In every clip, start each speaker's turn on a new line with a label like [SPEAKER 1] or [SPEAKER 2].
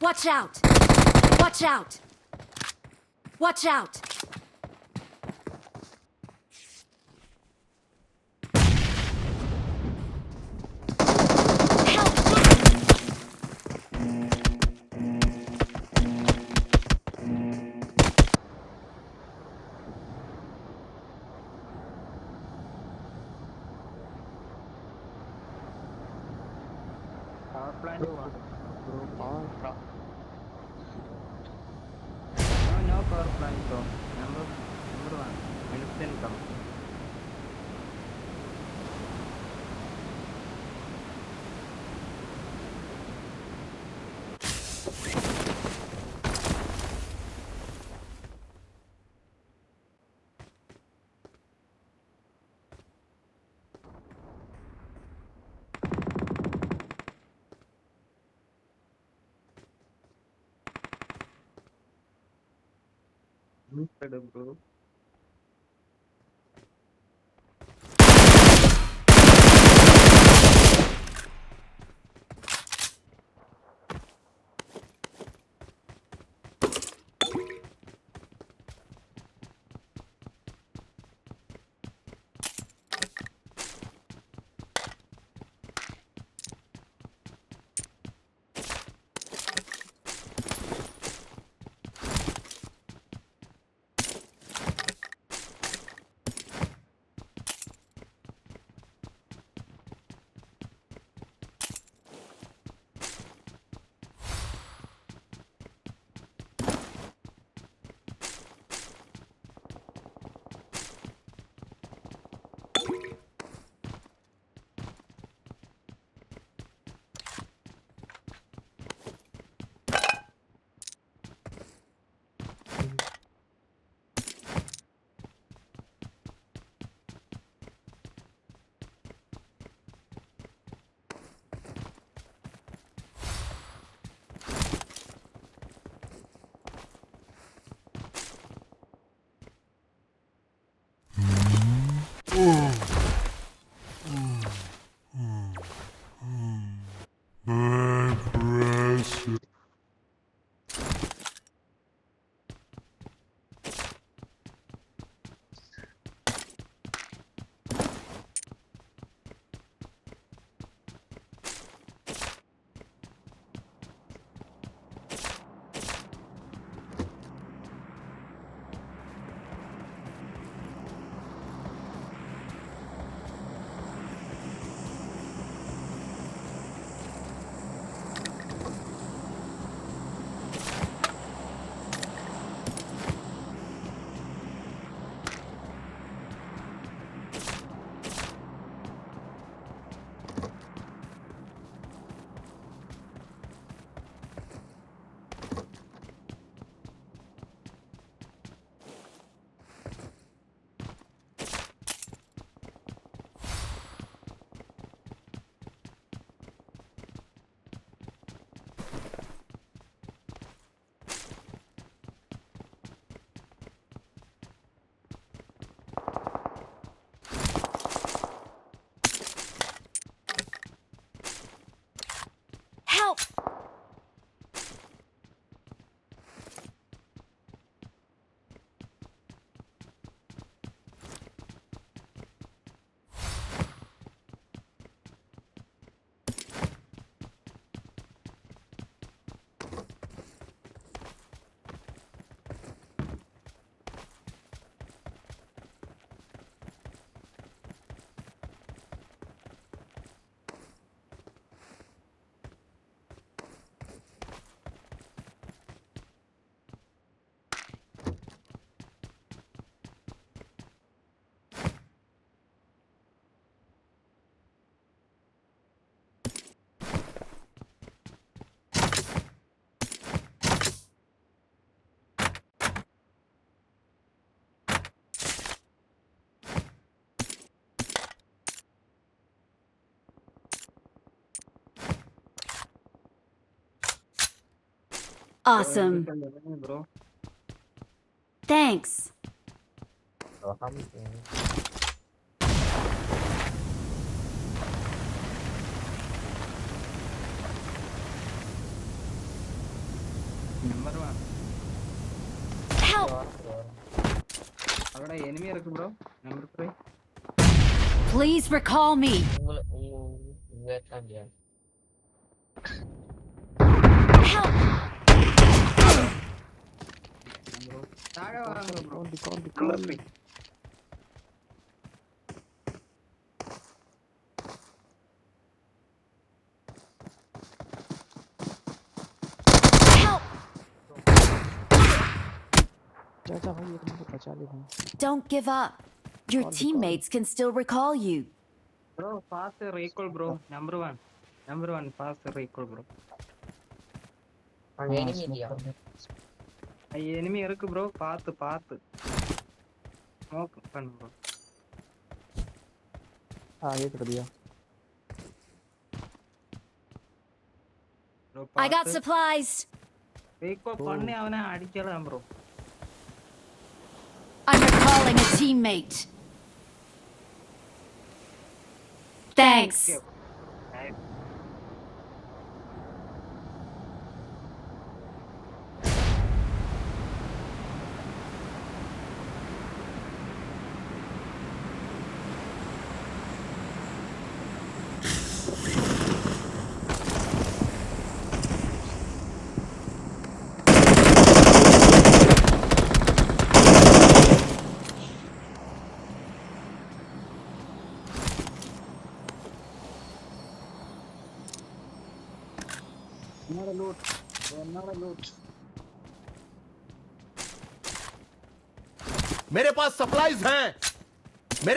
[SPEAKER 1] Watch out! Watch out! Watch out!
[SPEAKER 2] Power plant one.
[SPEAKER 3] Bro, power.
[SPEAKER 2] No, no power plant bro. Number one. Instant come. Instant bro.
[SPEAKER 1] Help! Awesome.
[SPEAKER 2] Bro.
[SPEAKER 1] Thanks.
[SPEAKER 3] Something.
[SPEAKER 1] Help!
[SPEAKER 2] അവിടെ enemy இருக்கு bro. Number 3.
[SPEAKER 1] Please recall me. Help!
[SPEAKER 2] താഴെ വരാங்க bro.
[SPEAKER 3] Count.
[SPEAKER 2] Number 3.
[SPEAKER 1] Help!
[SPEAKER 3] जा भाई एक number बचा ले भाई.
[SPEAKER 1] Don't give up. Your teammates can still recall you.
[SPEAKER 2] Bro, fast recall bro. Number 1. Number 1 fast recall bro. enemy இருக்கு bro. பார்த்து. Smoke பண்ணு bro.
[SPEAKER 3] हाँ ये कर दिया.
[SPEAKER 2] Bro,
[SPEAKER 1] I got supplies.
[SPEAKER 2] recall பண்ணி அவனை அடிக்கலாம் bro.
[SPEAKER 1] I'm recalling a teammate. Thanks.
[SPEAKER 2] Okay. Nice.
[SPEAKER 4] मेरे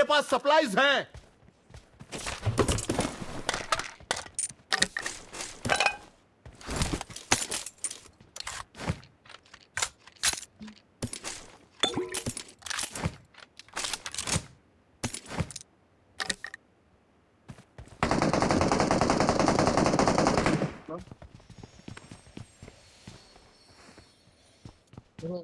[SPEAKER 4] पास सप्लाईज हैं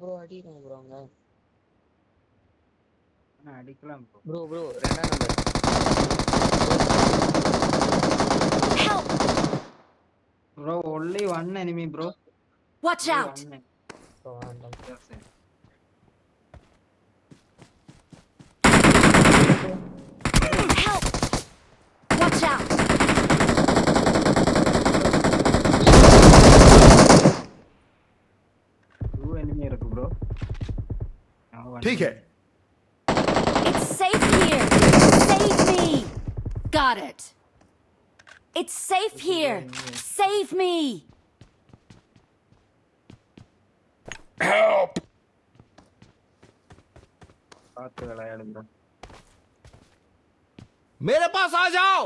[SPEAKER 5] ப்ரோ அடிக்கலாம் ப்ரோ அங்க
[SPEAKER 2] நான் அடிக்கலாம் bro.
[SPEAKER 5] ப்ரோ ரெண்டாம் number
[SPEAKER 1] Help!
[SPEAKER 2] Bro, only one enemy bro.
[SPEAKER 1] Watch
[SPEAKER 2] Only
[SPEAKER 1] out.
[SPEAKER 2] one enemy. Yes, sir.
[SPEAKER 1] Help! Watch out.
[SPEAKER 2] Two enemy இருக்கு bro. Now one
[SPEAKER 4] ठीक है
[SPEAKER 1] It's safe here. Save me. Got it. It's safe here. Save me.
[SPEAKER 2] பார்த்து விளையாடு bro.
[SPEAKER 4] मेरे पास आ जाओ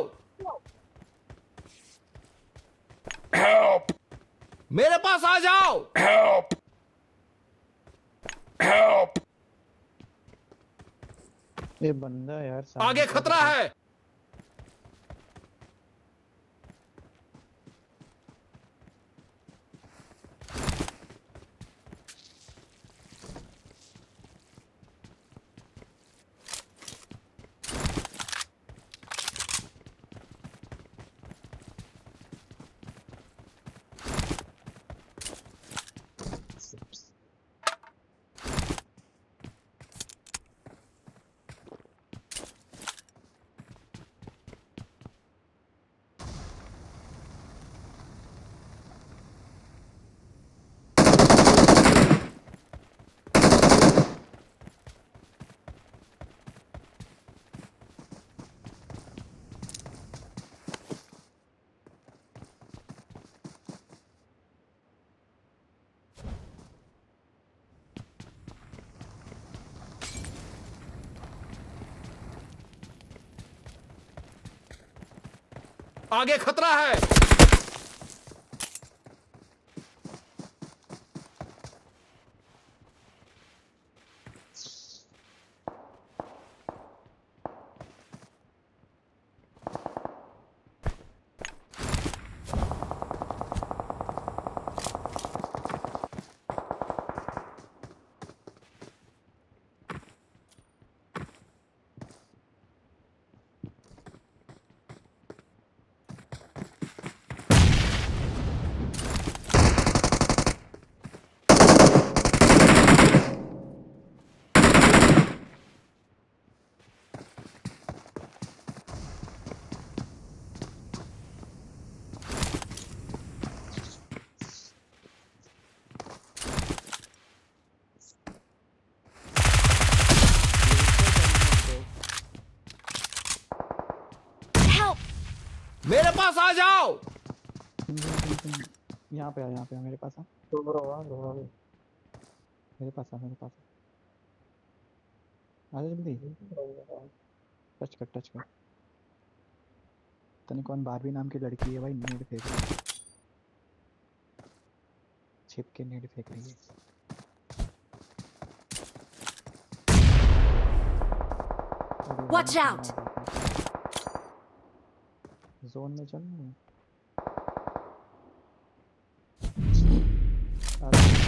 [SPEAKER 4] मेरे पास आ जाओ
[SPEAKER 3] ये बंदा यार सामने
[SPEAKER 4] आगे
[SPEAKER 3] का
[SPEAKER 4] खतरा है आगे खतरा है मेरे पास आ जाओ।
[SPEAKER 3] यहाँ पे आ मेरे पास आ
[SPEAKER 5] तो ब्रो ब्रो
[SPEAKER 3] मेरे पास आ जा जल्दी टच कर तने कौन बारबी नाम की लड़की है भाई नेड फेंक रही है छिप के नेड फेंक रही है
[SPEAKER 1] Watch out!
[SPEAKER 3] जोन में चल ना
[SPEAKER 1] Awesome!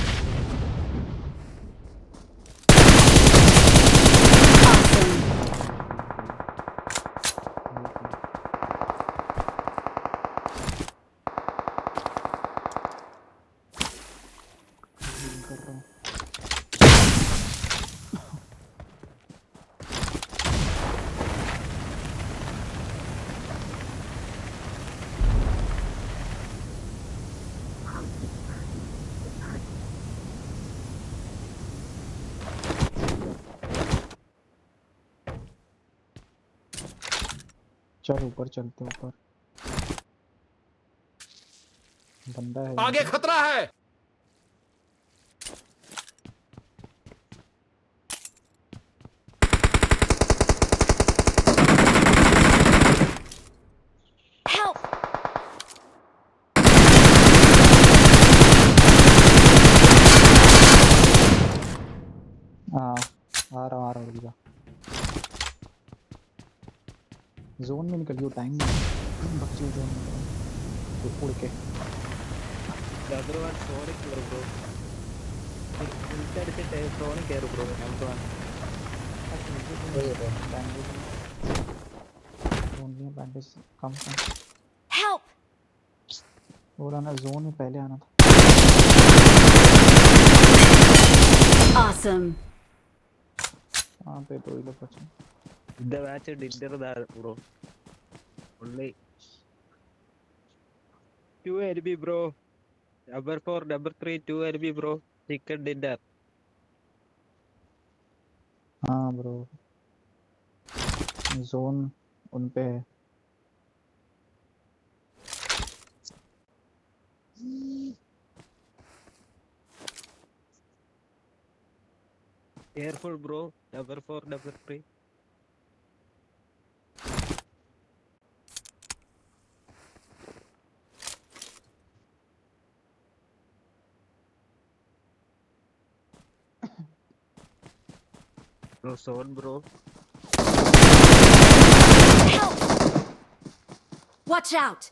[SPEAKER 3] कर रहा हूँ चल ऊपर चलते ऊपर बंदा है
[SPEAKER 4] आगे खतरा है।
[SPEAKER 1] Help!
[SPEAKER 3] हाँ आ रहा हूँ रुक जा जोन में निकल गई टाइम में बच्ची जोन में उड़ के
[SPEAKER 2] The other one Sonic bro. ഇൻസ്റ്റടിച്ചിട്ട് സോണിക് കയറി ബ്രോ നമ്പർ 1
[SPEAKER 3] बैंडेज कम
[SPEAKER 1] Help!
[SPEAKER 3] वो ना जोन में पहले आना था
[SPEAKER 1] Awesome!
[SPEAKER 3] हाँ पे दो ही लोग बचे
[SPEAKER 2] The match dinner there bro. Only 2 enemy bro. Number 4, number 3, 2 enemy bro. Chicken dinner.
[SPEAKER 3] हाँ ब्रो जोन उन पे है
[SPEAKER 2] Careful bro. Number 4, number 3. Bro, zone bro.
[SPEAKER 1] Help! Watch out!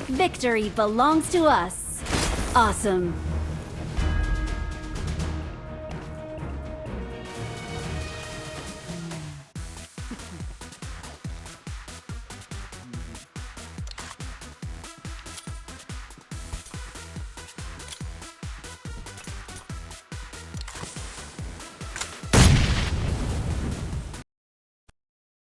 [SPEAKER 1] Victory belongs to us. Awesome.